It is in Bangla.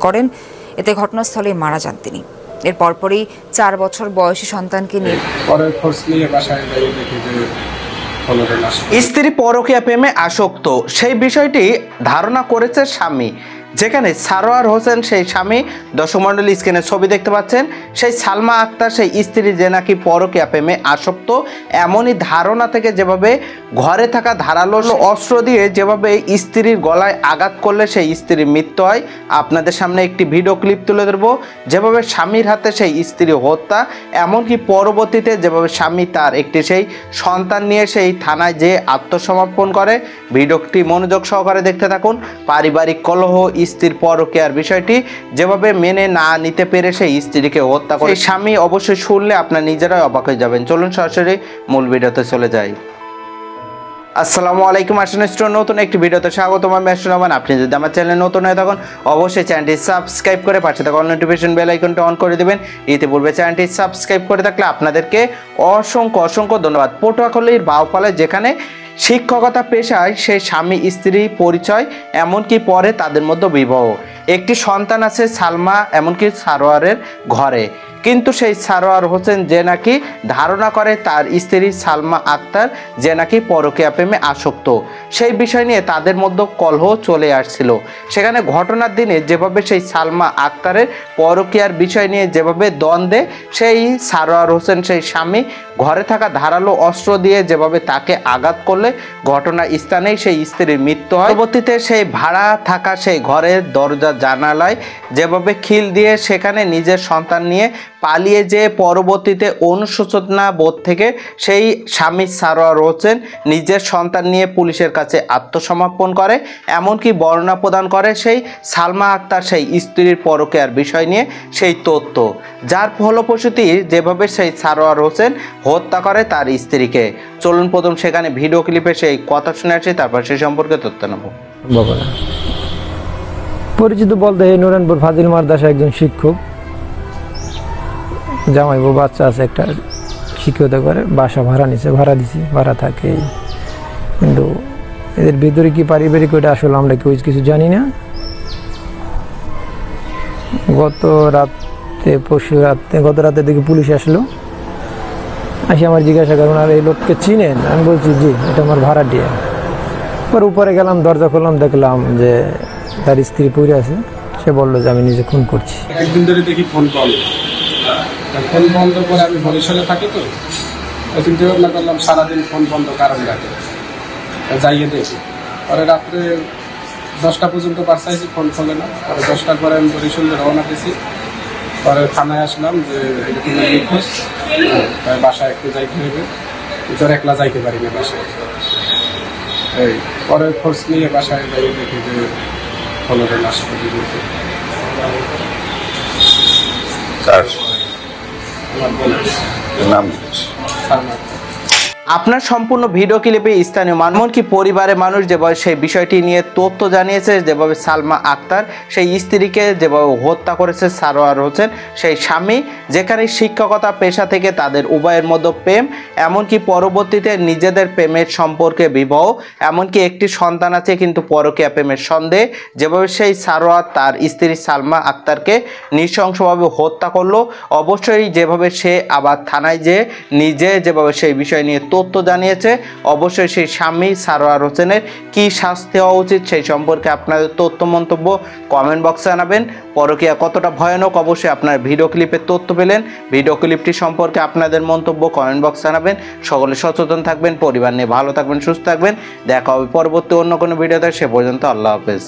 করেন। এতে ঘটনাস্থলেই মারা যান তিনি। এর পরপরই 4 বছর বয়সী সন্তানকে নিয়ে বাসায় দেখি যে স্ত্রী পরকীয়া প্রেমে আসক্ত, সেই বিষয়টি ধারণা করেছে স্বামী। যেখানে সারোয়ার হোসেন সেই স্বামী, দর্শক মণ্ডলী স্ক্রিনে ছবি দেখতে পাচ্ছেন, সেই সালমা আক্তার সেই স্ত্রী যে নাকি পরকীয়া প্রেমে আসক্ত, এমনই ধারণা থেকে যেভাবে ঘরে থাকা ধারালো অস্ত্র দিয়ে যেভাবে স্ত্রীর গলায় আঘাত করলে সেই স্ত্রীর মৃত্যু হয়, আপনাদের সামনে একটি ভিডিও ক্লিপ তুলে ধরবো। যেভাবে স্বামীর হাতে সেই স্ত্রী হত্যা, এমনকি পরবর্তীতে যেভাবে স্বামী তার একটি সেই সন্তান নিয়ে সেই থানায় যে আত্মসমর্পণ করে। ভিডিওটি মনোযোগ সহকারে দেখতে থাকুন। পারিবারিক কলহ, স্ত্রীর পরকীয়ার বিষয়টি যেভাবে মেনে না নিতে পেরে সেই স্ত্রীকে হত্যা করে স্বামী, অবশ্যই শুনলে আপনার নিজেরাই অবাক হয়ে যাবেন। চলুন সরাসরি মূল ভিডিওতে চলে যাই। আসসালামু আলাইকুম, নতুন একটি ভিডিওতে স্বাগতম। আমি আসলাম। আপনি যদি আমার চ্যানেলে নতুন হয়ে থাকুন অবশ্যই চ্যানেলটি সাবস্ক্রাইব করে পাশে থাকা নোটিফিকেশন বেল আইকনটি অন করে দেবেন। ইতিপূর্বে চ্যানেলটি সাবস্ক্রাইব করে থাকলে আপনাদেরকে অসংখ্য ধন্যবাদ। পটুয়াখালীর বাউপালে যেখানে শিক্ষকতা পেশায় সেই স্বামী স্ত্রী পরিচয়, এমনকি পরে তাদের মধ্যে বিবাহ, একটি সন্তান আছে সালমা এমনকি সারোয়ারের ঘরে। কিন্তু সেই সারোয়ার হোসেন যে নাকি ধারণা করে তার স্ত্রী সালমা আক্তার যে নাকি পরকীয়া প্রেমে আসক্ত, সেই বিষয় নিয়ে তাদের মধ্যে কলহ চলে আসছিল। সেখানে ঘটনার দিনে যেভাবে সেই সালমা আক্তারের পরকীয়ার বিষয় নিয়ে যেভাবে দ্বন্দ্বে সেই সারোয়ার হোসেন সেই স্বামী ঘরে থাকা ধারালো অস্ত্র দিয়ে যেভাবে তাকে আঘাত করলে ঘটনা স্থানেই সেই স্ত্রীর মৃত্যু হয়। পরবর্তীতে সেই ভাড়া থাকা সেই ঘরের দরজা জানালায় যেভাবে খিল দিয়ে সেখানে নিজের সন্তান নিয়ে পালিয়ে যেয়ে পরবর্তীতে অনুশোচনা বোধ থেকে সেই স্বামী সারোয়ার হোসেন নিজের সন্তান নিয়ে পুলিশের কাছে আত্মসমর্পণ করে, এমনকি বর্ণনা প্রদান করে সেই সালমা আক্তার সেই স্ত্রীর পরকীয়ার বিষয় নিয়ে সেই তথ্য, যার ফলপ্রসূতি যেভাবে সেই সারোয়ার হোসেন হত্যা করে তার স্ত্রীকে। চলুন প্রথম সেখানে ভিডিও ক্লিপে সেই কথা শুনে আসি, তারপর সে সম্পর্কে তথ্য নেব। পরিচিত বলতে এই নুরানপুর ফাজিল মাদ্রাসা একজন শিক্ষক, জামাই বউ বাচ্চা আছে, একটা শিক্ষকতা করে, বাসা ভাড়া নিছে, ভাড়া দিছি, ভাড়া থাকে। কিন্তু এদের ভিতরে কি পারিবারিক ওইটা আসলে আমরা কেউ কিছু জানি না। গত রাতে দেখি পুলিশ আসলো, আসি আমার জিজ্ঞাসা করুন আর এই লোককে চিনেন? আমি বলছি জি, এটা আমার ভাড়াটিয়া। পরে উপরে গেলাম, দরজা খুললাম, দেখলাম যে তার স্ত্রী পড়ে আছে। সে বললো যে আমি নিজে খুন করছি। একদিন ধরে দেখি ফোন বন্ধ করে, আমি বরিশালে থাকি তো, চিন্তা ভাবনা করলাম সারাদিন ফোন বন্ধ কারণ রাখে যাইয়ে দেখি। পরে রাত্রে 10টা পর্যন্ত বাসাইছি, ফোন খোলে না। পরে 10টার পরে আমি বরিশালে রওনা দিয়েছি। পরে থানায় আসলাম যে এরকম নিখোঁজ, তাই বাসায় একটু যাইতে হবে, তোর একলা যাইতে পারি না বাসায়। এই পরে খোঁজ নিয়ে বাসায় যাই দেখি যে ফলরে লাশ করে দিয়েছে। আপনার সম্পূর্ণ ভিডিও ক্লিপে স্থানীয় এমনকি পরিবারের মানুষ যেভাবে সেই বিষয়টি নিয়ে তথ্য জানিয়েছে, যেভাবে সালমা আক্তার সেই স্ত্রীকে যেভাবে হত্যা করেছে সারোয়ার হোসেন সেই স্বামী, যেখানে শিক্ষকতা পেশা থেকে তাদের উভয়ের মধ্যে প্রেম, এমনকি পরবর্তীতে নিজেদের প্রেমের সম্পর্কে বিবাহ, এমনকি একটি সন্তান আছে কিন্তু পরকীয়া প্রেমের সন্দেহে যেভাবে সেই সারোয়ার তার স্ত্রী সালমা আক্তারকে নৃশংসভাবে হত্যা করলো। অবশ্যই যেভাবে সে আবার থানায় যেয়ে নিজে যেভাবে সেই বিষয় নিয়ে তথ্য জানিয়েছে, অবশ্যই সেই স্বামী সারোয়ার হোসেনের কি শাস্তি হওয়া উচিত সেই সম্পর্কে আপনাদের তথ্য মন্তব্য কমেন্ট বক্সে জানাবেন। পরকীয়া কতটা ভয়ানক অবশ্যই আপনার ভিডিও ক্লিপের তথ্য পেলেন। ভিডিও ক্লিপটি সম্পর্কে আপনাদের মন্তব্য কমেন্ট বক্সে জানাবেন। সকলে সচেতন থাকবেন, পরিবার নিয়ে ভালো থাকবেন, সুস্থ থাকবেন। দেখা হবে পরবর্তী অন্য কোনো ভিডিওতে। সে পর্যন্ত আল্লাহ হাফেজ।